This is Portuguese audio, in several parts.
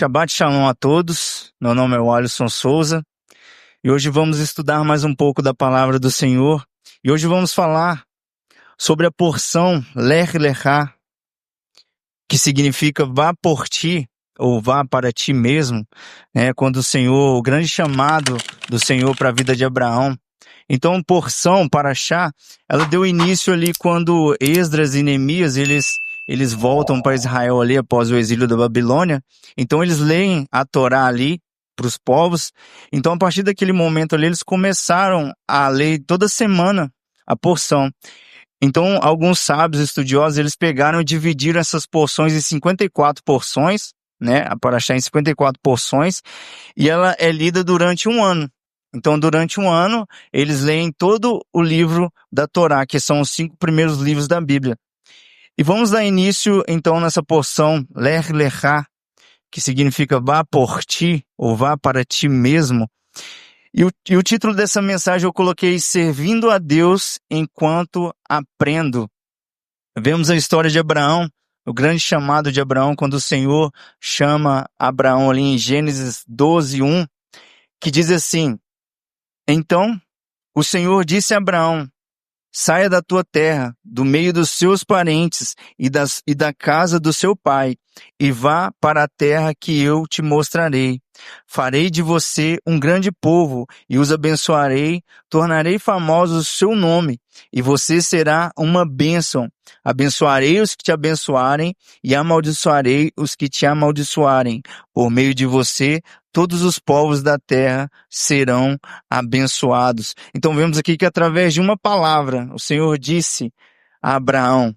Shabbat Shalom a todos, meu nome é Alisson Souza e hoje vamos estudar mais um pouco da palavra do Senhor e hoje vamos falar sobre a porção Lech Lechá, que significa vá por ti ou vá para ti mesmo, quando o grande chamado do Senhor para a vida de Abraão. Então, porção, Parashá, ela deu início ali quando Esdras e Neemias, eles voltam para Israel ali após o exílio da Babilônia. Então, eles leem a Torá ali para os povos. Então, a partir daquele momento ali, eles começaram a ler toda semana a porção. Então, alguns sábios estudiosos, eles pegaram e dividiram essas porções em 54 porções, a Parashá em 54 porções, e ela é lida durante um ano. Então, durante um ano, eles leem todo o livro da Torá, que são os 5 primeiros livros da Bíblia. E vamos dar início, então, nessa porção Lech Lechá, que significa vá por ti, ou vá para ti mesmo. E o título dessa mensagem eu coloquei Servindo a Deus enquanto aprendo. Vemos a história de Abraão, o grande chamado de Abraão, quando o Senhor chama Abraão ali em Gênesis 12:1, que diz assim: Então, o Senhor disse a Abraão, saia da tua terra, do meio dos seus parentes e da casa do seu pai, e vá para a terra que eu te mostrarei. Farei de você um grande povo e os abençoarei, tornarei famoso o seu nome, e você será uma bênção. Abençoarei os que te abençoarem e amaldiçoarei os que te amaldiçoarem. Por meio de você, todos os povos da terra serão abençoados. Então vemos aqui que através de uma palavra, o Senhor disse a Abraão.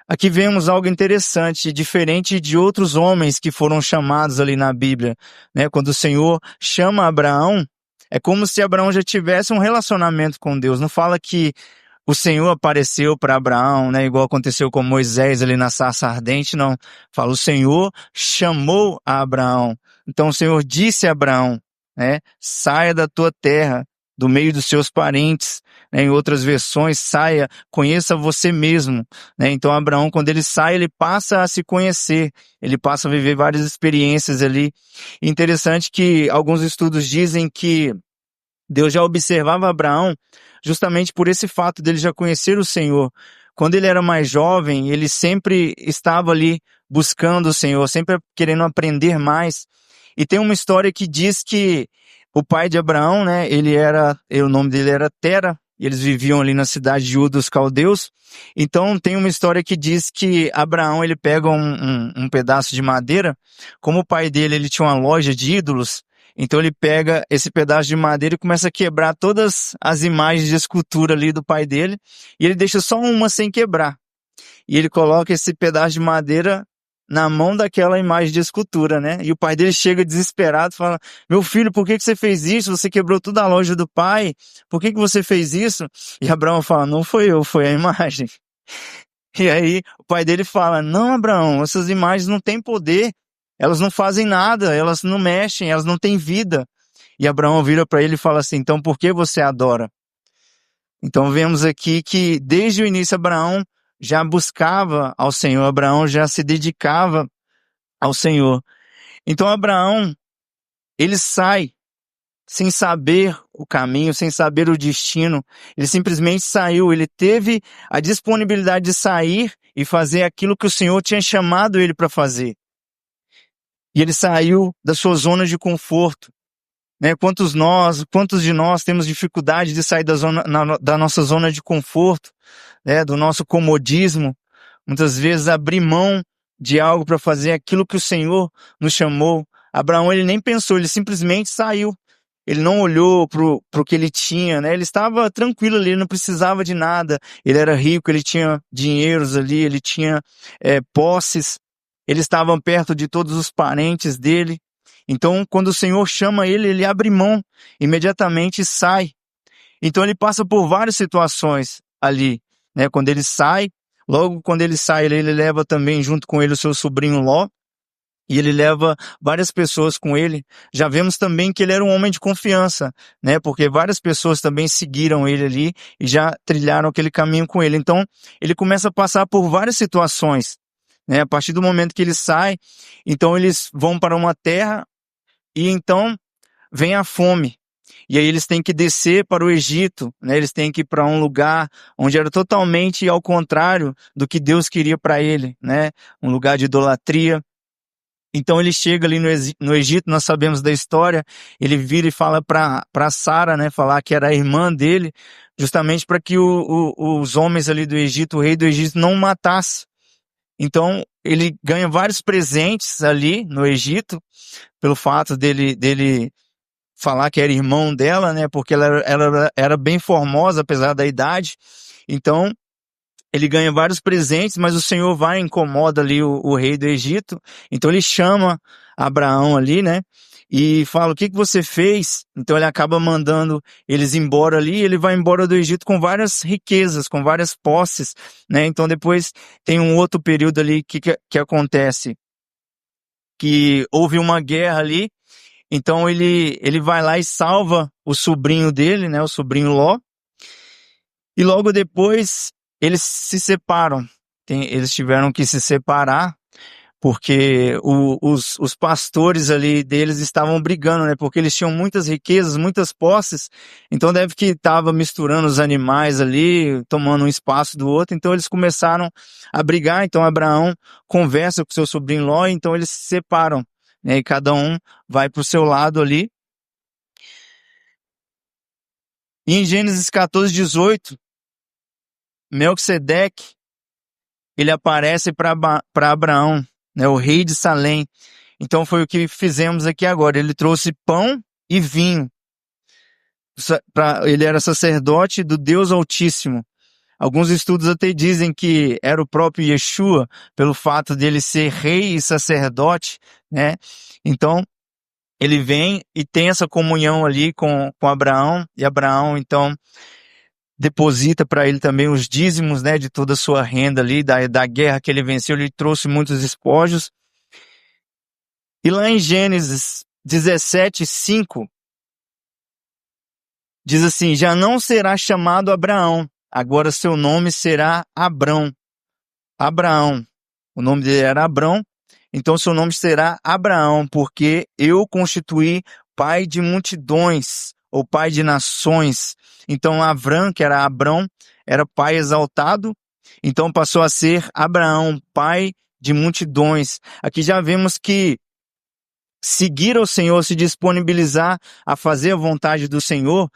Aqui vemos algo interessante, diferente de outros homens que foram chamados ali na Bíblia. Quando o Senhor chama Abraão, é como se Abraão já tivesse um relacionamento com Deus. Não fala que o Senhor apareceu para Abraão, igual aconteceu com Moisés ali na sarça ardente, não. Fala, o Senhor chamou a Abraão. Então o Senhor disse a Abraão, saia da tua terra, do meio dos seus parentes. Em outras versões, saia, conheça você mesmo. Então Abraão, quando ele sai, ele passa a se conhecer, ele passa a viver várias experiências ali. Interessante que alguns estudos dizem que Deus já observava Abraão justamente por esse fato dele já conhecer o Senhor. Quando ele era mais jovem, ele sempre estava ali buscando o Senhor, sempre querendo aprender mais. E tem uma história que diz que o pai de Abraão, o nome dele era Tera, e eles viviam ali na cidade de Ur dos Caldeus. Então tem uma história que diz que Abraão ele pega um pedaço de madeira, como o pai dele ele tinha uma loja de ídolos, então ele pega esse pedaço de madeira e começa a quebrar todas as imagens de escultura ali do pai dele, e ele deixa só uma sem quebrar. E ele coloca esse pedaço de madeira na mão daquela imagem de escultura, E o pai dele chega desesperado e fala, meu filho, por que você fez isso? Você quebrou toda a loja do pai, por que você fez isso? E Abraão fala, não foi eu, foi a imagem. E aí o pai dele fala, não, Abraão, essas imagens não têm poder, elas não fazem nada, elas não mexem, elas não têm vida. E Abraão vira para ele e fala assim, então por que você adora? Então vemos aqui que desde o início Abraão já buscava ao Senhor, Abraão já se dedicava ao Senhor. Então Abraão, ele sai sem saber o caminho, sem saber o destino, ele simplesmente saiu, ele teve a disponibilidade de sair e fazer aquilo que o Senhor tinha chamado ele para fazer. E ele saiu da sua zona de conforto. Quantos de nós temos dificuldade de sair da nossa zona de conforto, do nosso comodismo, muitas vezes abrir mão de algo para fazer aquilo que o Senhor nos chamou. Abraão ele nem pensou, ele simplesmente saiu, ele não olhou pro que ele tinha, ele estava tranquilo ali, ele não precisava de nada, ele era rico, ele tinha dinheiros ali, ele tinha posses, ele estava perto de todos os parentes dele. Então, quando o Senhor chama ele, ele abre mão, imediatamente sai. Então, ele passa por várias situações ali, Quando ele sai, logo quando ele sai, ele leva também junto com ele o seu sobrinho Ló, e ele leva várias pessoas com ele. Já vemos também que ele era um homem de confiança, porque várias pessoas também seguiram ele ali e já trilharam aquele caminho com ele. Então, ele começa a passar por várias situações, né? A partir do momento que ele sai, então eles vão para uma terra e então vem a fome. E aí eles têm que descer para o Egito, né? Eles têm que ir para um lugar onde era totalmente ao contrário do que Deus queria para ele, né? Um lugar de idolatria. Então ele chega ali no Egito, nós sabemos da história, ele vira e fala para Sara, né? Falar que era a irmã dele, justamente para que os homens ali do Egito, o rei do Egito, não o matasse. Então ele ganha vários presentes ali no Egito, pelo fato dele falar que era irmão dela, né? Porque ela era bem formosa, apesar da idade. Então, ele ganha vários presentes, mas o Senhor vai e incomoda ali o rei do Egito. Então, ele chama Abraão ali, né? E fala, o que você fez? Então, ele acaba mandando eles embora ali. Ele vai embora do Egito com várias riquezas, com várias posses, né? Então, depois tem um outro período ali que acontece. Que houve uma guerra ali. Então ele vai lá e salva o sobrinho dele, né, o sobrinho Ló. E logo depois eles se separam. Eles tiveram que se separar porque os pastores ali deles estavam brigando, né? Porque eles tinham muitas riquezas, muitas posses. Então deve que estava misturando os animais ali, tomando um espaço do outro. Então eles começaram a brigar. Então Abraão conversa com seu sobrinho Ló. Então eles se separam, né? E cada um vai para o seu lado ali. E em Gênesis 14:18, Melquisedeque, ele aparece para Abraão, né, o rei de Salém. Então foi o que fizemos aqui agora. Ele trouxe pão e vinho. Ele era sacerdote do Deus Altíssimo. Alguns estudos até dizem que era o próprio Yeshua, pelo fato dele ser rei e sacerdote, né? Então, ele vem e tem essa comunhão ali com Abraão, e Abraão, então, deposita para ele também os dízimos, né, de toda a sua renda ali, da guerra que ele venceu, ele trouxe muitos despojos. E lá em Gênesis 17:5, diz assim, já não será chamado Abraão, agora seu nome será Abrão. Abraão, o nome dele era Abrão, então seu nome será Abraão, porque eu constituí pai de multidões, ou pai de nações. Então Avram, que era Abrão, era pai exaltado, então passou a ser Abraão, pai de multidões. Aqui já vemos que seguir ao Senhor, se disponibilizar a fazer a vontade do Senhor,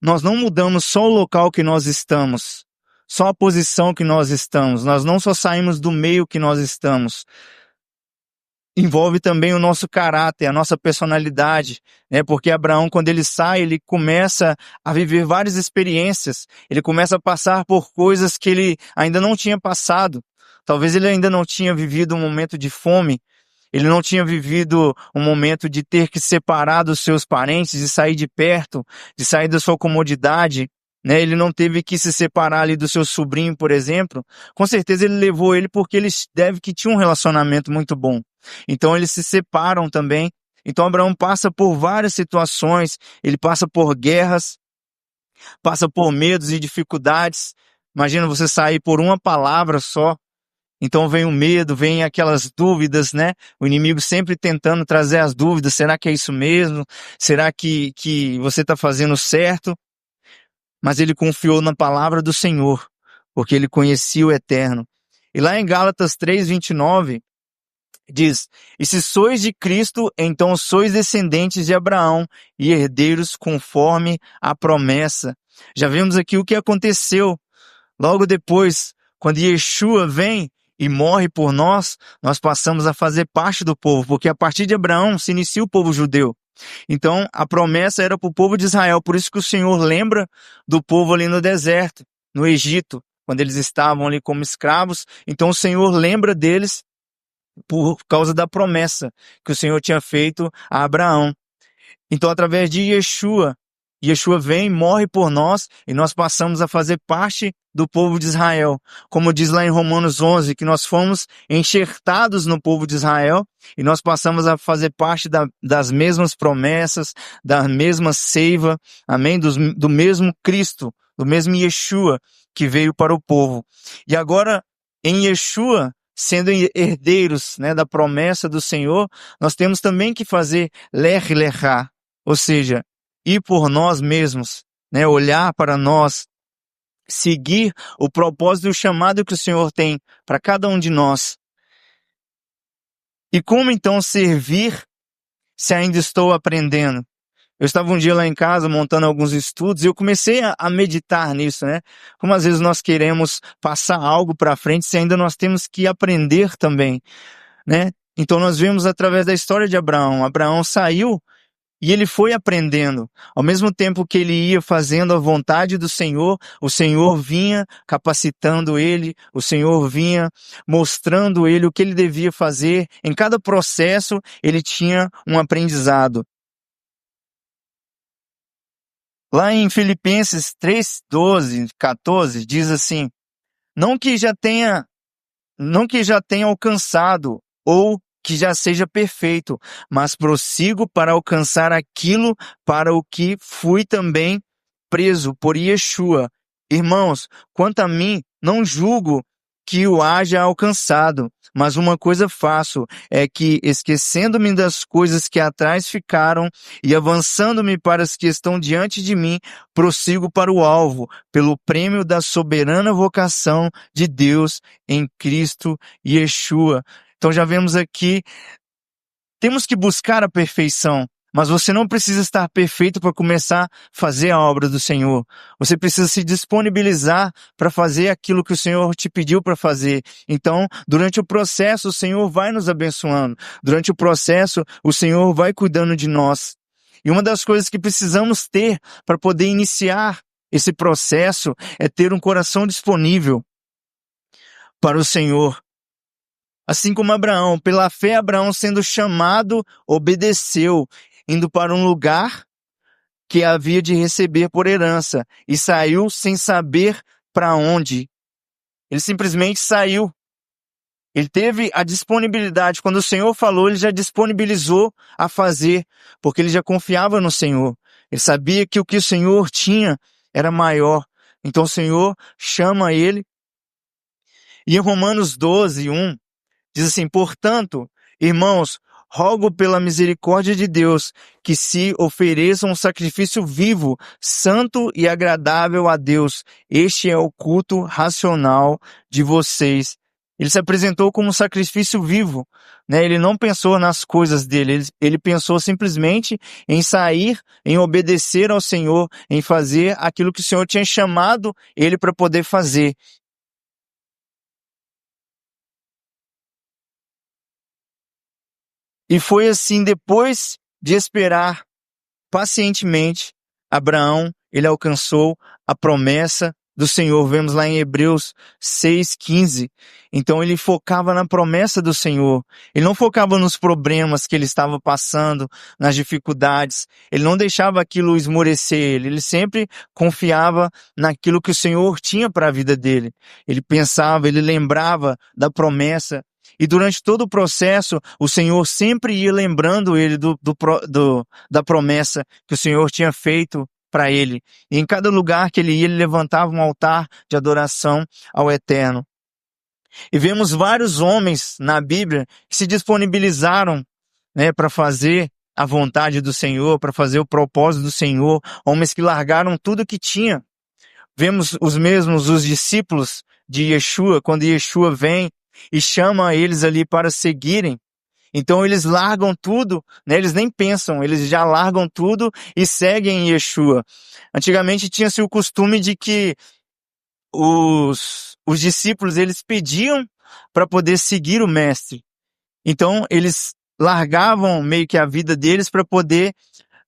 nós não mudamos só o local que nós estamos, só a posição que nós estamos, nós não só saímos do meio que nós estamos. Envolve também o nosso caráter, a nossa personalidade, né? Porque Abraão, quando ele sai, ele começa a viver várias experiências, ele começa a passar por coisas que ele ainda não tinha passado. Talvez ele ainda não tinha vivido um momento de fome, ele não tinha vivido um momento de ter que separar dos seus parentes, de sair de perto, de sair da sua comodidade, né? Ele não teve que se separar ali do seu sobrinho, por exemplo. Com certeza ele levou ele porque eles deve que tinham um relacionamento muito bom. Então eles se separam também. Então Abraão passa por várias situações, ele passa por guerras, passa por medos e dificuldades. Imagina você sair por uma palavra só. Então vem o medo, vem aquelas dúvidas, né? O inimigo sempre tentando trazer as dúvidas. Será que é isso mesmo? Será que você está fazendo certo? Mas ele confiou na palavra do Senhor, porque ele conhecia o Eterno. E lá em Gálatas 3:29, diz, e se sois de Cristo, então sois descendentes de Abraão e herdeiros conforme a promessa. Já vimos aqui o que aconteceu. Logo depois, quando Yeshua vem e morre por nós, nós passamos a fazer parte do povo, porque a partir de Abraão se inicia o povo judeu. Então, a promessa era para o povo de Israel, por isso que o Senhor lembra do povo ali no deserto, no Egito, quando eles estavam ali como escravos. Então, o Senhor lembra deles por causa da promessa que o Senhor tinha feito a Abraão. Então, através de Yeshua vem, morre por nós e nós passamos a fazer parte do povo de Israel. Como diz lá em Romanos 11, que nós fomos enxertados no povo de Israel e nós passamos a fazer parte das mesmas promessas, da mesma seiva, amém? Do mesmo Cristo, do mesmo Yeshua que veio para o povo. E agora, em Yeshua, sendo herdeiros, né, da promessa do Senhor, nós temos também que fazer lech lechá, ou seja, ir por nós mesmos, né, olhar para nós, seguir o propósito e o chamado que o Senhor tem para cada um de nós. E como então servir se ainda estou aprendendo? Eu estava um dia lá em casa montando alguns estudos e eu comecei a meditar nisso, né? Como às vezes nós queremos passar algo para frente se ainda nós temos que aprender também, né? Então nós vemos através da história de Abraão. Abraão saiu e ele foi aprendendo. Ao mesmo tempo que ele ia fazendo a vontade do Senhor, o Senhor vinha capacitando ele, o Senhor vinha mostrando ele o que ele devia fazer. Em cada processo ele tinha um aprendizado. Lá em Filipenses 3, 12, 14, diz assim: não que já tenha alcançado ou que já seja perfeito, mas prossigo para alcançar aquilo para o que fui também preso por Yeshua. Irmãos, quanto a mim, não julgo que o haja alcançado, mas uma coisa faço, é que, esquecendo-me das coisas que atrás ficaram e avançando-me para as que estão diante de mim, prossigo para o alvo, pelo prêmio da soberana vocação de Deus em Cristo Yeshua. Então já vemos aqui, temos que buscar a perfeição, mas você não precisa estar perfeito para começar a fazer a obra do Senhor. Você precisa se disponibilizar para fazer aquilo que o Senhor te pediu para fazer. Então, durante o processo, o Senhor vai nos abençoando. Durante o processo, o Senhor vai cuidando de nós. E uma das coisas que precisamos ter para poder iniciar esse processo é ter um coração disponível para o Senhor. Assim como Abraão, pela fé Abraão sendo chamado, obedeceu, indo para um lugar que havia de receber por herança, e saiu sem saber para onde. Ele simplesmente saiu. Ele teve a disponibilidade. Quando o Senhor falou, ele já disponibilizou a fazer, porque ele já confiava no Senhor. Ele sabia que o que o Senhor tinha era maior. Então o Senhor chama ele. E em Romanos 12, 1, diz assim: portanto, irmãos, rogo pela misericórdia de Deus que se ofereçam um sacrifício vivo, santo e agradável a Deus. Este é o culto racional de vocês. Ele se apresentou como um sacrifício vivo, né? Ele não pensou nas coisas dele, ele pensou simplesmente em sair, em obedecer ao Senhor, em fazer aquilo que o Senhor tinha chamado ele para poder fazer. E foi assim, depois de esperar pacientemente, Abraão, ele alcançou a promessa do Senhor. Vemos lá em Hebreus 6:15. Então ele focava na promessa do Senhor. Ele não focava nos problemas que ele estava passando, nas dificuldades. Ele não deixava aquilo esmorecer ele. Ele sempre confiava naquilo que o Senhor tinha para a vida dele. Ele pensava, ele lembrava da promessa. E durante todo o processo, o Senhor sempre ia lembrando ele da promessa que o Senhor tinha feito para ele. E em cada lugar que ele ia, ele levantava um altar de adoração ao Eterno. E vemos vários homens na Bíblia que se disponibilizaram, né, para fazer a vontade do Senhor, para fazer o propósito do Senhor. Homens que largaram tudo que tinha. Vemos os discípulos de Yeshua, quando Yeshua vem e chama eles ali para seguirem. Então eles largam tudo, né? Eles nem pensam, eles já largam tudo e seguem Yeshua. Antigamente tinha-se o costume de que os discípulos, eles pediam para poder seguir o mestre. Então eles largavam meio que a vida deles para poder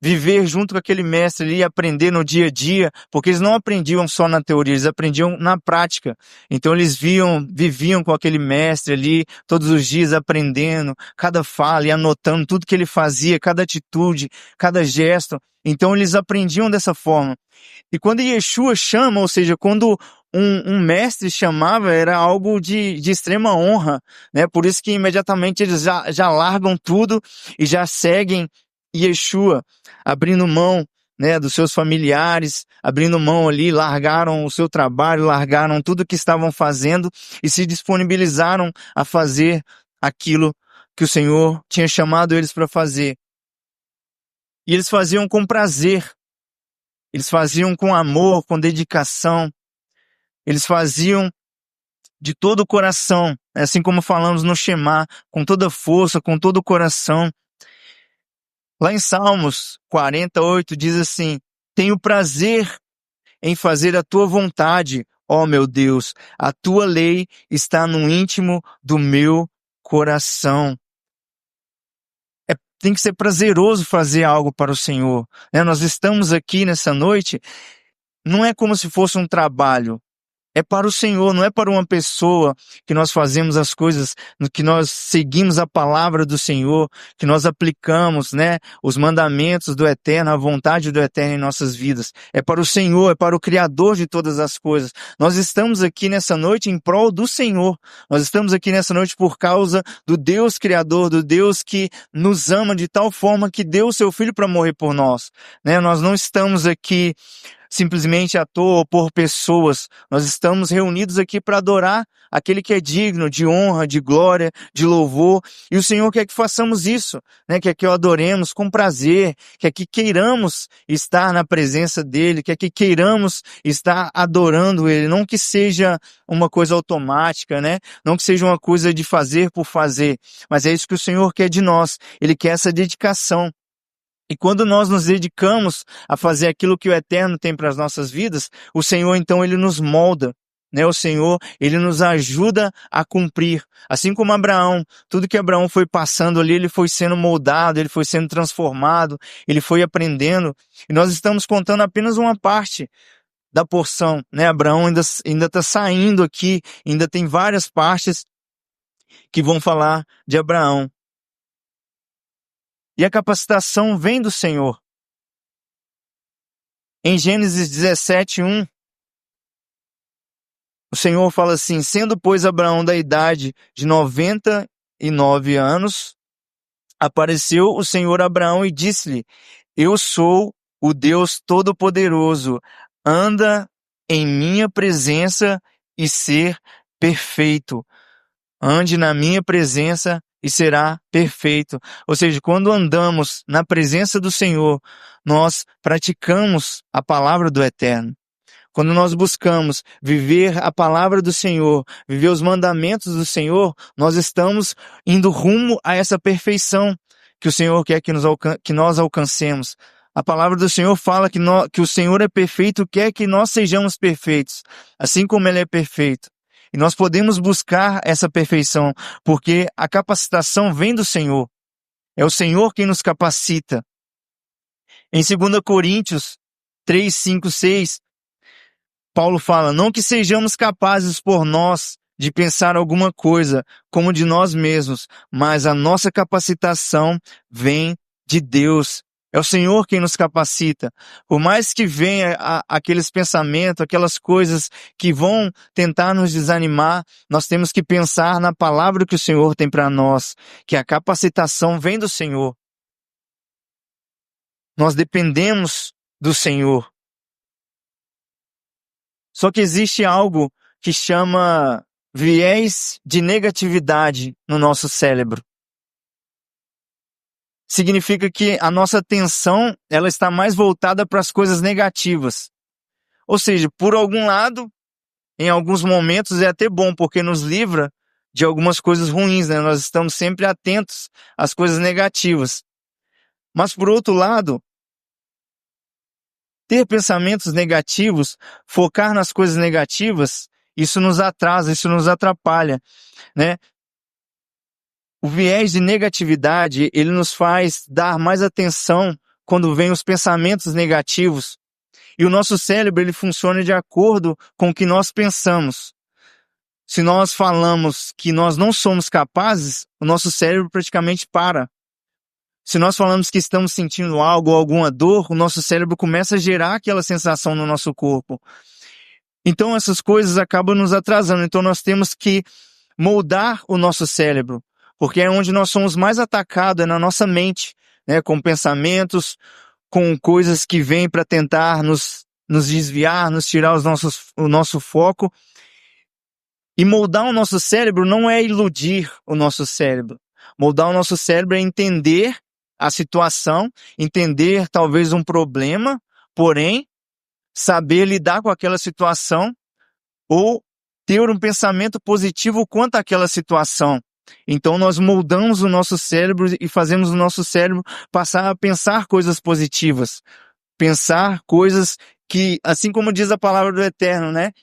viver junto com aquele mestre ali, aprender no dia a dia, porque eles não aprendiam só na teoria, eles aprendiam na prática. Então eles viviam com aquele mestre ali, todos os dias aprendendo, cada fala e anotando tudo que ele fazia, cada atitude, cada gesto. Então eles aprendiam dessa forma. E quando Yeshua chama, ou seja, quando um mestre chamava, era algo de extrema honra, né? Por isso que imediatamente eles já largam tudo e já seguem Yeshua, abrindo mão, né, dos seus familiares, abrindo mão ali, largaram o seu trabalho, largaram tudo que estavam fazendo e se disponibilizaram a fazer aquilo que o Senhor tinha chamado eles para fazer. E eles faziam com prazer, eles faziam com amor, com dedicação, eles faziam de todo o coração, assim como falamos no Shema, com toda força, com todo o coração. Lá em Salmos 48 diz assim: tenho prazer em fazer a tua vontade, ó meu Deus, a tua lei está no íntimo do meu coração. Tem que ser prazeroso fazer algo para o Senhor, né? Nós estamos aqui nessa noite, não é como se fosse um trabalho. É para o Senhor, não é para uma pessoa que nós fazemos as coisas, que nós seguimos a palavra do Senhor, que nós aplicamos, né, os mandamentos do Eterno, a vontade do Eterno em nossas vidas. É para o Senhor, é para o Criador de todas as coisas. Nós estamos aqui nessa noite em prol do Senhor. Nós estamos aqui nessa noite por causa do Deus Criador, do Deus que nos ama de tal forma que deu o seu Filho para morrer por nós, né? Nós não estamos aqui simplesmente à toa ou por pessoas. Nós estamos reunidos aqui para adorar aquele que é digno de honra, de glória, de louvor. E o Senhor quer que façamos isso, né? Quer que o adoremos com prazer, quer que queiramos estar na presença dEle, quer que queiramos estar adorando Ele, não que seja uma coisa automática, né? Não que seja uma coisa de fazer por fazer, mas é isso que o Senhor quer de nós. Ele quer essa dedicação. E quando nós nos dedicamos a fazer aquilo que o Eterno tem para as nossas vidas, o Senhor, então, Ele nos molda, né? O Senhor, Ele nos ajuda a cumprir. Assim como Abraão, tudo que Abraão foi passando ali, ele foi sendo moldado, ele foi sendo transformado, ele foi aprendendo. E nós estamos contando apenas uma parte da porção, né? Abraão ainda está saindo aqui, ainda tem várias partes que vão falar de Abraão. E a capacitação vem do Senhor. Em Gênesis 17:1, o Senhor fala assim: sendo, pois, Abraão da idade de 99 anos, apareceu o Senhor a Abraão e disse-lhe: eu sou o Deus Todo-Poderoso, anda em minha presença e ser perfeito. Ande na minha presença e será perfeito. Ou seja, quando andamos na presença do Senhor, nós praticamos a palavra do Eterno. Quando nós buscamos viver a palavra do Senhor, viver os mandamentos do Senhor, nós estamos indo rumo a essa perfeição que o Senhor quer que nós alcancemos. A palavra do Senhor fala que o Senhor é perfeito, quer que nós sejamos perfeitos, assim como Ele é perfeito. E nós podemos buscar essa perfeição, porque a capacitação vem do Senhor. É o Senhor quem nos capacita. Em 2 Coríntios 3, 5, 6, Paulo fala: não que sejamos capazes por nós de pensar alguma coisa como de nós mesmos, mas a nossa capacitação vem de Deus. É o Senhor quem nos capacita. Por mais que venha aqueles pensamentos, aquelas coisas que vão tentar nos desanimar, nós temos que pensar na palavra que o Senhor tem para nós, que a capacitação vem do Senhor. Nós dependemos do Senhor. Só que existe algo que chama viés de negatividade no nosso cérebro. Significa que a nossa atenção ela está mais voltada para as coisas negativas. Ou seja, por algum lado, em alguns momentos é até bom, porque nos livra de algumas coisas ruins, né? Nós estamos sempre atentos às coisas negativas. Mas por outro lado, ter pensamentos negativos, focar nas coisas negativas, isso nos atrasa, isso nos atrapalha, né? O viés de negatividade, ele nos faz dar mais atenção quando vem os pensamentos negativos. E o nosso cérebro, ele funciona de acordo com o que nós pensamos. Se nós falamos que nós não somos capazes, o nosso cérebro praticamente para. Se nós falamos que estamos sentindo algo ou alguma dor, o nosso cérebro começa a gerar aquela sensação no nosso corpo. Então essas coisas acabam nos atrasando. Então nós temos que moldar o nosso cérebro, porque é onde nós somos mais atacados, é na nossa mente, né, com pensamentos, com coisas que vêm para tentar nos desviar, nos tirar o nosso foco. E moldar o nosso cérebro não é iludir o nosso cérebro. Moldar o nosso cérebro é entender a situação, entender talvez um problema, porém, saber lidar com aquela situação ou ter um pensamento positivo quanto àquela situação. Então nós moldamos o nosso cérebro e fazemos o nosso cérebro passar a pensar coisas positivas. Pensar coisas que, assim como diz a palavra do Eterno, né?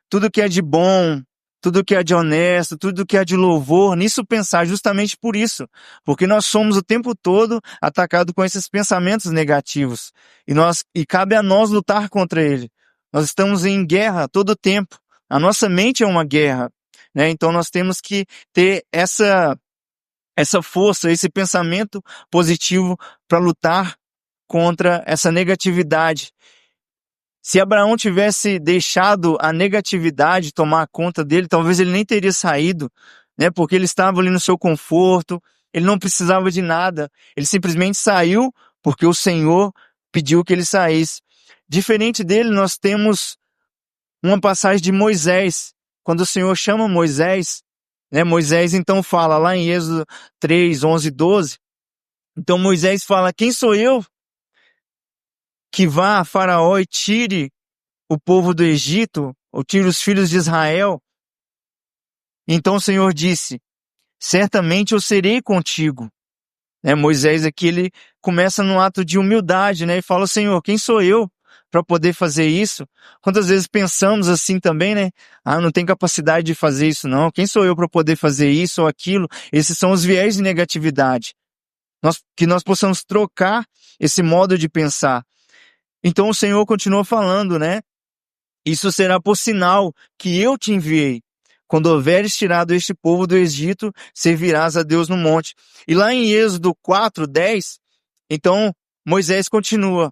Tudo que é de bom, tudo que é de honesto, tudo que é de louvor, nisso pensar, justamente por isso. Porque nós somos o tempo todo atacados com esses pensamentos negativos. E cabe a nós lutar contra ele. Nós estamos em guerra todo o tempo. A nossa mente é uma guerra, né? Então nós temos que ter essa força, esse pensamento positivo para lutar contra essa negatividade. Se Abraão tivesse deixado a negatividade tomar conta dele, talvez ele nem teria saído, né? Porque ele estava ali no seu conforto, ele não precisava de nada, ele simplesmente saiu porque o Senhor pediu que ele saísse. Diferente dele, nós temos uma passagem de Moisés, quando o Senhor chama Moisés, né? Moisés então fala lá em Êxodo 3, 11, 12, então Moisés fala: quem sou eu que vá a Faraó e tire o povo do Egito, ou tire os filhos de Israel? Então o Senhor disse: certamente eu serei contigo. Moisés aqui, ele começa num ato de humildade, né? E fala: Senhor, quem sou eu para poder fazer isso? Quantas vezes pensamos assim também, né? Não tem capacidade de fazer isso não. Quem sou eu para poder fazer isso ou aquilo? Esses são os viés de negatividade. Que nós possamos trocar esse modo de pensar. Então o Senhor continua falando, né? Isso será por sinal que eu te enviei. Quando houveres tirado este povo do Egito, servirás a Deus no monte. E lá em Êxodo 4, 10, então Moisés continua: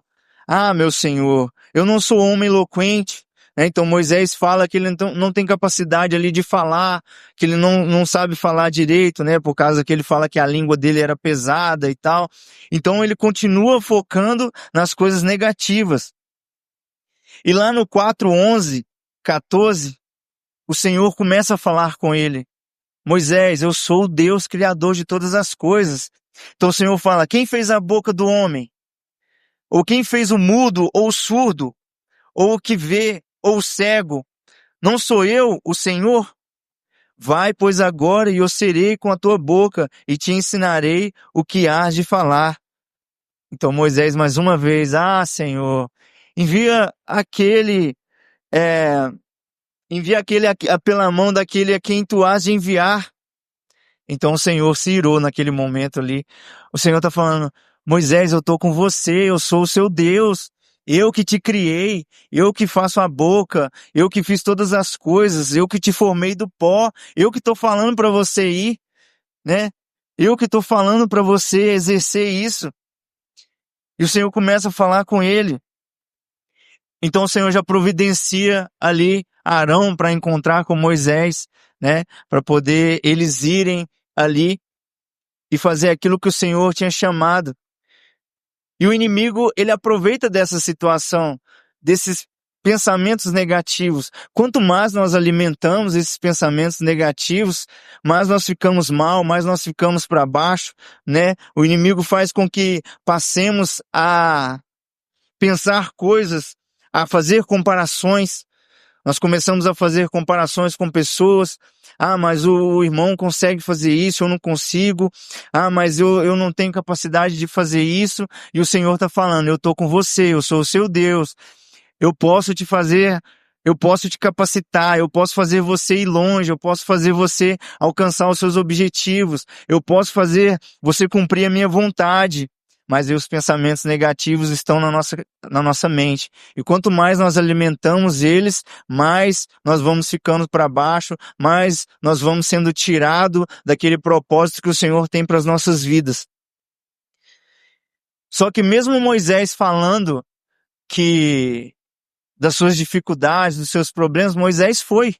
meu Senhor, eu não sou homem eloquente. Então Moisés fala que ele não tem capacidade ali de falar, que ele não sabe falar direito, né? Por causa que ele fala que a língua dele era pesada e tal. Então ele continua focando nas coisas negativas. E lá no 4, 11, 14, o Senhor começa a falar com ele: Moisés, eu sou o Deus criador de todas as coisas. Então o Senhor fala: quem fez a boca do homem? Ou quem fez o mudo ou o surdo? Ou o que vê ou o cego? Não sou eu, o Senhor? Vai, pois, agora, e eu serei com a tua boca e te ensinarei o que hás de falar. Então Moisés mais uma vez: Senhor, envia aquele pela mão daquele a quem tu has de enviar. Então o Senhor se irou naquele momento ali. O Senhor está falando: Moisés, eu estou com você, eu sou o seu Deus. Eu que te criei, eu que faço a boca, eu que fiz todas as coisas, eu que te formei do pó, eu que estou falando para você ir, né? Eu que estou falando para você exercer isso. E o Senhor começa a falar com ele. Então o Senhor já providencia ali Arão para encontrar com Moisés, né? Para poder eles irem ali e fazer aquilo que o Senhor tinha chamado. E o inimigo, ele aproveita dessa situação, desses pensamentos negativos. Quanto mais nós alimentamos esses pensamentos negativos, mais nós ficamos mal, mais nós ficamos para baixo, né? O inimigo faz com que passemos a pensar coisas, a fazer comparações. Nós começamos a fazer comparações com pessoas. Mas o irmão consegue fazer isso, eu não consigo. Mas eu não tenho capacidade de fazer isso. E o Senhor está falando: eu estou com você, eu sou o seu Deus. Eu posso te fazer, eu posso te capacitar, eu posso fazer você ir longe, eu posso fazer você alcançar os seus objetivos, eu posso fazer você cumprir a minha vontade. Mas aí os pensamentos negativos estão na nossa mente. E quanto mais nós alimentamos eles, mais nós vamos ficando para baixo, mais nós vamos sendo tirados daquele propósito que o Senhor tem para as nossas vidas. Só que mesmo Moisés falando que das suas dificuldades, dos seus problemas, Moisés foi.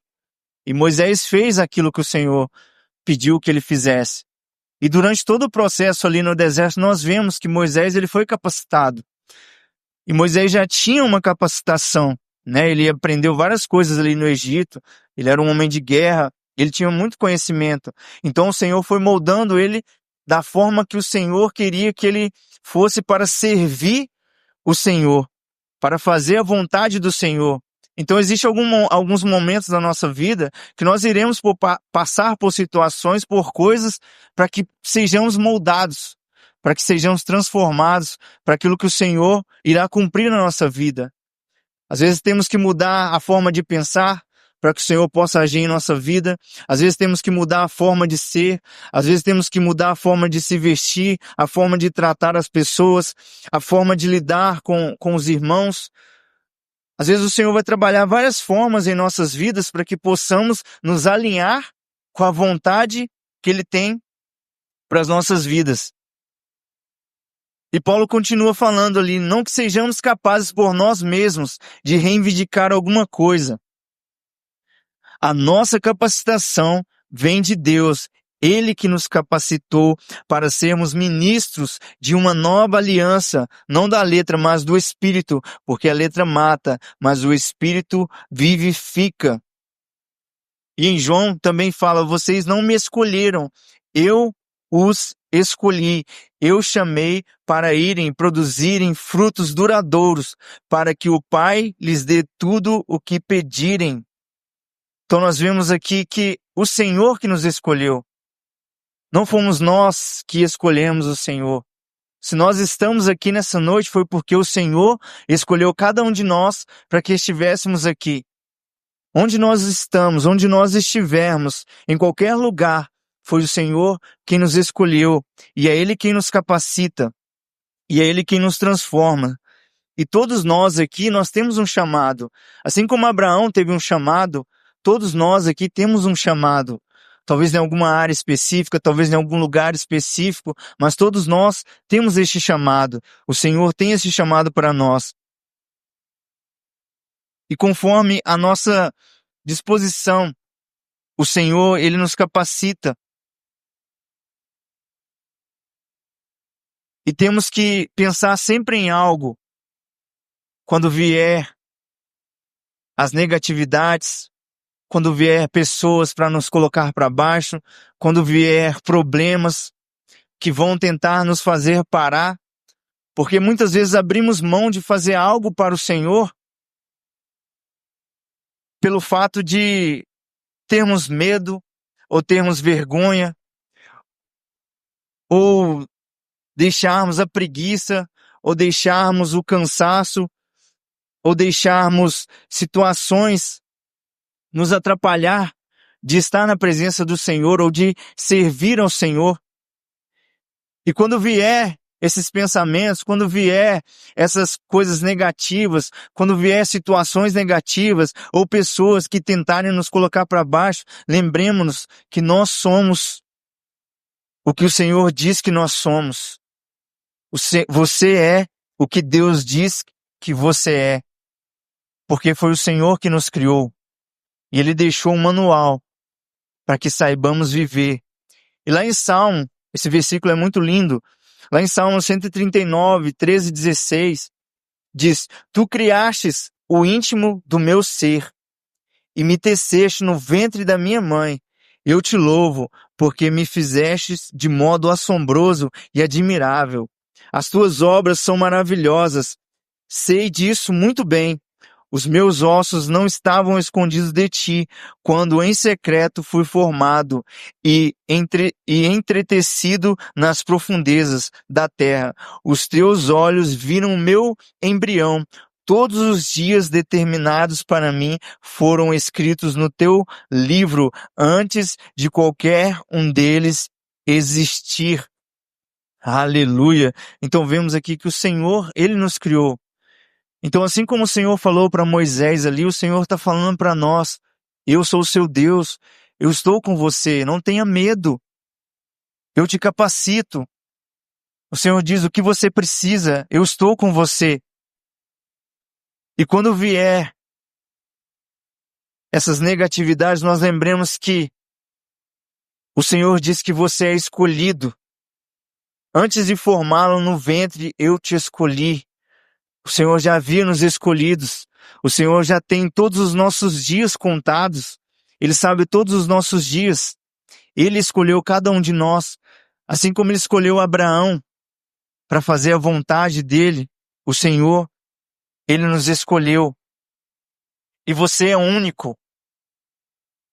E Moisés fez aquilo que o Senhor pediu que ele fizesse. E durante todo o processo ali no deserto, nós vemos que Moisés ele foi capacitado. E Moisés já tinha uma capacitação, né? Ele aprendeu várias coisas ali no Egito, ele era um homem de guerra, ele tinha muito conhecimento. Então o Senhor foi moldando ele da forma que o Senhor queria que ele fosse para servir o Senhor, para fazer a vontade do Senhor. Então existem alguns momentos da nossa vida que nós iremos passar por situações, por coisas, para que sejamos moldados, para que sejamos transformados para aquilo que o Senhor irá cumprir na nossa vida. Às vezes temos que mudar a forma de pensar para que o Senhor possa agir em nossa vida. Às vezes temos que mudar a forma de ser. Às vezes temos que mudar a forma de se vestir, a forma de tratar as pessoas, a forma de lidar com os irmãos. Às vezes o Senhor vai trabalhar várias formas em nossas vidas para que possamos nos alinhar com a vontade que Ele tem para as nossas vidas. E Paulo continua falando ali, não que sejamos capazes por nós mesmos de reivindicar alguma coisa. A nossa capacitação vem de Deus, Ele que nos capacitou para sermos ministros de uma nova aliança, não da letra, mas do Espírito, porque a letra mata, mas o Espírito vivifica. E em João também fala, vocês não me escolheram, eu os escolhi, eu chamei para irem produzirem frutos duradouros, para que o Pai lhes dê tudo o que pedirem. Então nós vemos aqui que o Senhor que nos escolheu, não fomos nós que escolhemos o Senhor. Se nós estamos aqui nessa noite foi porque o Senhor escolheu cada um de nós para que estivéssemos aqui. Onde nós estamos, onde nós estivermos, em qualquer lugar, foi o Senhor quem nos escolheu, e é Ele quem nos capacita, e é Ele quem nos transforma. E todos nós aqui, nós temos um chamado. Assim como Abraão teve um chamado, todos nós aqui temos um chamado. Talvez em alguma área específica, talvez em algum lugar específico, mas todos nós temos este chamado. O Senhor tem esse chamado para nós. E conforme a nossa disposição, o Senhor, Ele nos capacita. E temos que pensar sempre em algo. Quando vier as negatividades, quando vier pessoas para nos colocar para baixo, quando vier problemas que vão tentar nos fazer parar, porque muitas vezes abrimos mão de fazer algo para o Senhor pelo fato de termos medo, ou termos vergonha, ou deixarmos a preguiça, ou deixarmos o cansaço, ou deixarmos situações nos atrapalhar de estar na presença do Senhor ou de servir ao Senhor. E quando vier esses pensamentos, quando vier essas coisas negativas, quando vier situações negativas ou pessoas que tentarem nos colocar para baixo, lembremos-nos que nós somos o que o Senhor diz que nós somos. Você é o que Deus diz que você é, porque foi o Senhor que nos criou. E Ele deixou um manual para que saibamos viver. E lá em Salmo, esse versículo é muito lindo, lá em Salmo 139, 13 e 16, diz, Tu criastes o íntimo do meu ser, e me teceste no ventre da minha mãe. Eu te louvo, porque me fizestes de modo assombroso e admirável. As tuas obras são maravilhosas. Sei disso muito bem. Os meus ossos não estavam escondidos de ti, quando em secreto fui formado e entretecido nas profundezas da terra. Os teus olhos viram meu embrião. Todos os dias determinados para mim foram escritos no teu livro, antes de qualquer um deles existir. Aleluia! Então vemos aqui que o Senhor, Ele nos criou. Então, assim como o Senhor falou para Moisés ali, o Senhor está falando para nós, eu sou o seu Deus, eu estou com você, não tenha medo, eu te capacito. O Senhor diz o que você precisa, eu estou com você. E quando vier essas negatividades, nós lembremos que o Senhor diz que você é escolhido. Antes de formá-lo no ventre, eu te escolhi. O Senhor já havia nos escolhidos. O Senhor já tem todos os nossos dias contados. Ele sabe todos os nossos dias. Ele escolheu cada um de nós, assim como Ele escolheu Abraão para fazer a vontade dele. O Senhor, Ele nos escolheu. E você é único.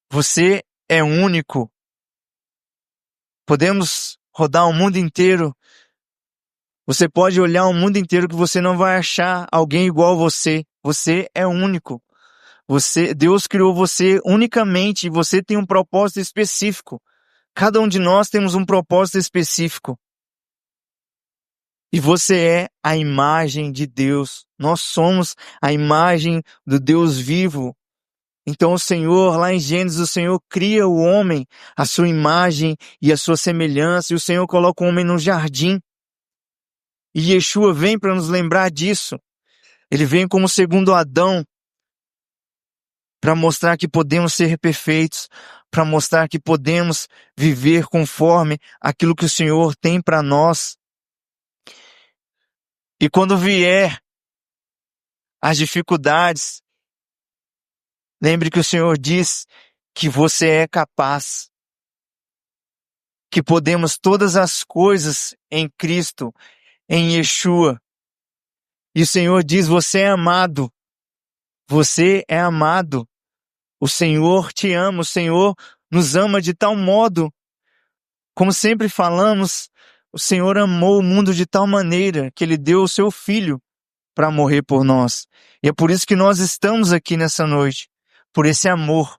Você é único. Podemos rodar o mundo inteiro. Você pode olhar o mundo inteiro que você não vai achar alguém igual a você. Você é único. Deus criou você unicamente e você tem um propósito específico. Cada um de nós temos um propósito específico. E você é a imagem de Deus. Nós somos a imagem do Deus vivo. Então o Senhor, lá em Gênesis, o Senhor cria o homem, a sua imagem e a sua semelhança, e o Senhor coloca o homem no jardim. E Yeshua vem para nos lembrar disso. Ele vem como segundo Adão, para mostrar que podemos ser perfeitos, para mostrar que podemos viver conforme aquilo que o Senhor tem para nós. E quando vier as dificuldades, lembre que o Senhor diz que você é capaz, que podemos todas as coisas em Cristo, em Yeshua. E o Senhor diz, você é amado, você é amado. O Senhor te ama, o Senhor nos ama de tal modo, como sempre falamos, o Senhor amou o mundo de tal maneira que Ele deu o seu Filho para morrer por nós. E é por isso que nós estamos aqui nessa noite, por esse amor.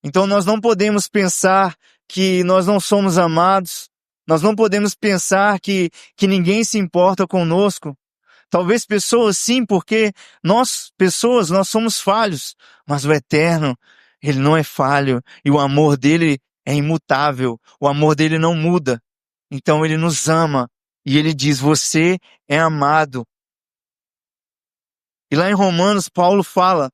Então nós não podemos pensar que nós não somos amados, nós não podemos pensar que ninguém se importa conosco. Talvez pessoas sim, porque nós somos falhos, mas o Eterno, Ele não é falho, e o amor dele é imutável, o amor dele não muda. Então Ele nos ama, e Ele diz, você é amado. E lá em Romanos, Paulo fala,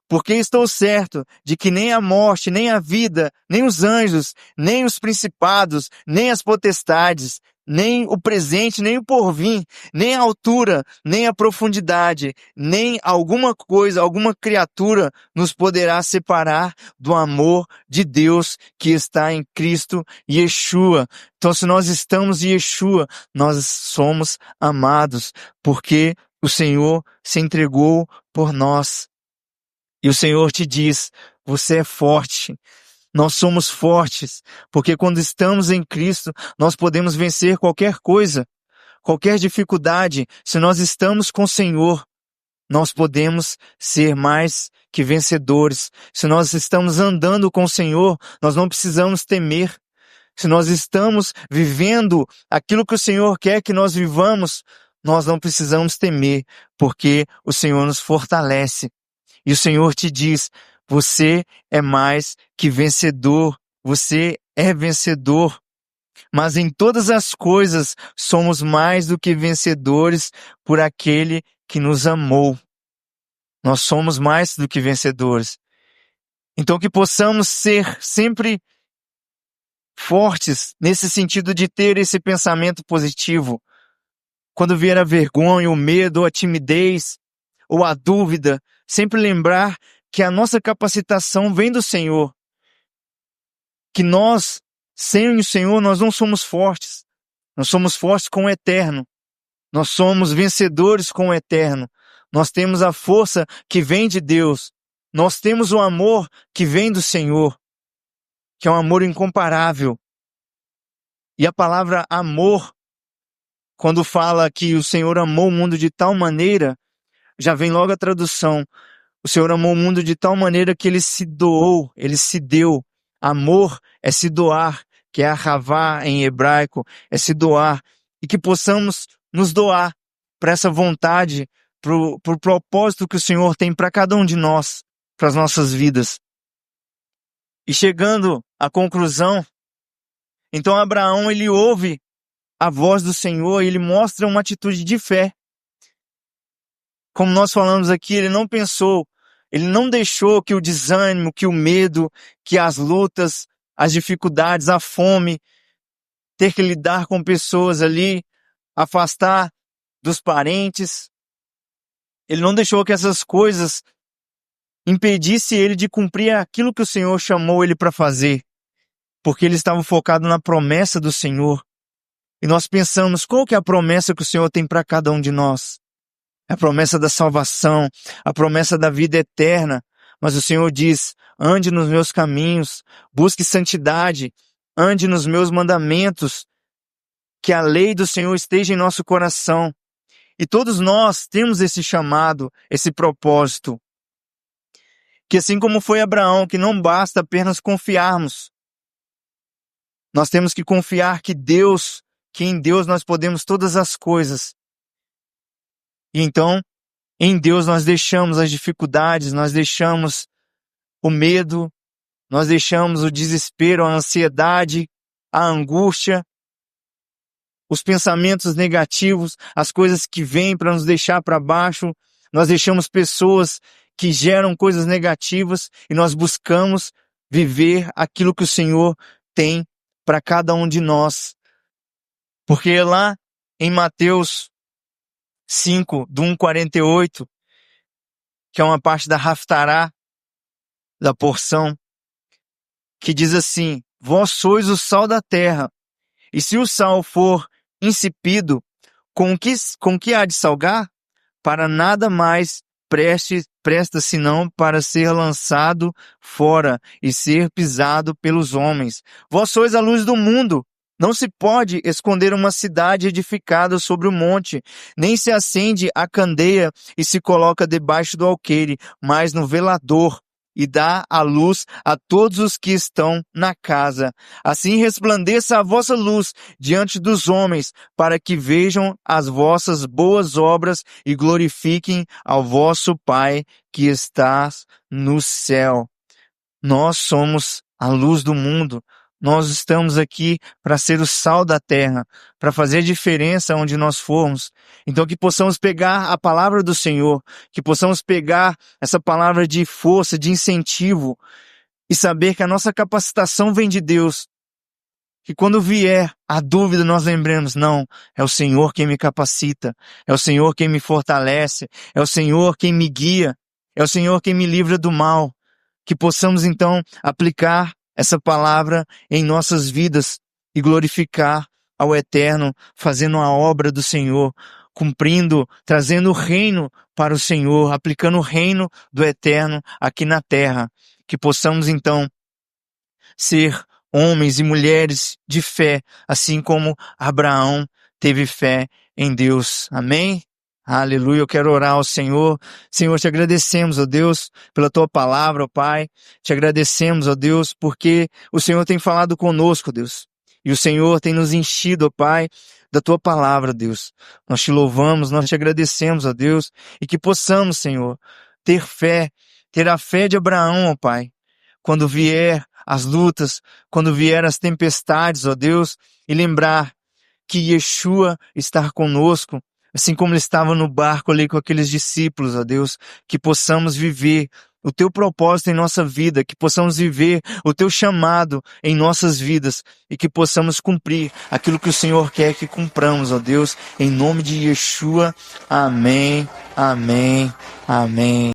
porque estou certo de que nem a morte, nem a vida, nem os anjos, nem os principados, nem as potestades, nem o presente, nem o porvir, nem a altura, nem a profundidade, nem alguma coisa, alguma criatura nos poderá separar do amor de Deus que está em Cristo Yeshua. Então, se nós estamos em Yeshua, nós somos amados, porque o Senhor se entregou por nós. E o Senhor te diz, você é forte. Nós somos fortes, porque quando estamos em Cristo, nós podemos vencer qualquer coisa, qualquer dificuldade. Se nós estamos com o Senhor, nós podemos ser mais que vencedores. Se nós estamos andando com o Senhor, nós não precisamos temer. Se nós estamos vivendo aquilo que o Senhor quer que nós vivamos, nós não precisamos temer, porque o Senhor nos fortalece. E o Senhor te diz, você é mais que vencedor, você é vencedor. Mas em todas as coisas somos mais do que vencedores por aquele que nos amou. Nós somos mais do que vencedores. Então que possamos ser sempre fortes nesse sentido de ter esse pensamento positivo. Quando vier a vergonha, o medo, ou a timidez, ou a dúvida, sempre lembrar que a nossa capacitação vem do Senhor. Que nós, sem o Senhor, nós não somos fortes. Nós somos fortes com o Eterno. Nós somos vencedores com o Eterno. Nós temos a força que vem de Deus. Nós temos o amor que vem do Senhor, que é um amor incomparável. E a palavra amor, quando fala que o Senhor amou o mundo de tal maneira, já vem logo a tradução. O Senhor amou o mundo de tal maneira que Ele se doou, Ele se deu. Amor é se doar, que é ahavá em hebraico, é se doar. E que possamos nos doar para essa vontade, para o propósito que o Senhor tem para cada um de nós, para as nossas vidas. E chegando à conclusão, então Abraão, ele ouve a voz do Senhor e ele mostra uma atitude de fé. Como nós falamos aqui, ele não pensou, ele não deixou que o desânimo, que o medo, que as lutas, as dificuldades, a fome, ter que lidar com pessoas ali, afastar dos parentes, Ele não deixou que essas coisas impedissem ele de cumprir aquilo que o Senhor chamou ele para fazer, porque ele estava focado na promessa do Senhor. E nós pensamos, qual que é a promessa que o Senhor tem para cada um de nós? É a promessa da salvação, a promessa da vida eterna. Mas o Senhor diz, ande nos meus caminhos, busque santidade, ande nos meus mandamentos, que a lei do Senhor esteja em nosso coração. E todos nós temos esse chamado, esse propósito. Que assim como foi Abraão, que não basta apenas confiarmos. Nós temos que confiar que em Deus nós podemos todas as coisas. E então, em Deus nós deixamos as dificuldades, nós deixamos o medo, nós deixamos o desespero, a ansiedade, a angústia, os pensamentos negativos, as coisas que vêm para nos deixar para baixo. Nós deixamos pessoas que geram coisas negativas e nós buscamos viver aquilo que o Senhor tem para cada um de nós. Porque lá em Mateus 5, do 1:48, que é uma parte da Haftará, da porção, que diz assim, vós sois o sal da terra, e se o sal for insipido, com que há de salgar? Para nada mais presta senão para ser lançado fora e ser pisado pelos homens. Vós sois a luz do mundo. Não se pode esconder uma cidade edificada sobre o monte, nem se acende a candeia e se coloca debaixo do alqueire, mas no velador, e dá a luz a todos os que estão na casa. Assim resplandeça a vossa luz diante dos homens, para que vejam as vossas boas obras e glorifiquem ao vosso Pai que está no céu. Nós somos a luz do mundo. Nós estamos aqui para ser o sal da terra, para fazer diferença onde nós formos. Então que possamos pegar a palavra do Senhor, que possamos pegar essa palavra de força, de incentivo, e saber que a nossa capacitação vem de Deus. Que quando vier a dúvida nós lembremos, não, é o Senhor quem me capacita, é o Senhor quem me fortalece, é o Senhor quem me guia, é o Senhor quem me livra do mal. Que possamos então aplicar essa palavra em nossas vidas e glorificar ao Eterno, fazendo a obra do Senhor, cumprindo, trazendo o reino para o Senhor, aplicando o reino do Eterno aqui na terra. Que possamos então ser homens e mulheres de fé, assim como Abraão teve fé em Deus. Amém? Aleluia, eu quero orar ao Senhor. Senhor, te agradecemos, ó Deus, pela tua palavra, ó Pai. Te agradecemos, ó Deus, porque o Senhor tem falado conosco, Deus. E o Senhor tem nos enchido, ó Pai, da tua palavra, Deus. Nós te louvamos, nós te agradecemos, ó Deus, e que possamos, Senhor, ter fé, ter a fé de Abraão, ó Pai. Quando vier as lutas, quando vier as tempestades, ó Deus, e lembrar que Yeshua está conosco, assim como ele estava no barco ali com aqueles discípulos, ó Deus, que possamos viver o teu propósito em nossa vida, que possamos viver o teu chamado em nossas vidas e que possamos cumprir aquilo que o Senhor quer que cumpramos, ó Deus, em nome de Yeshua. Amém, amém, amém.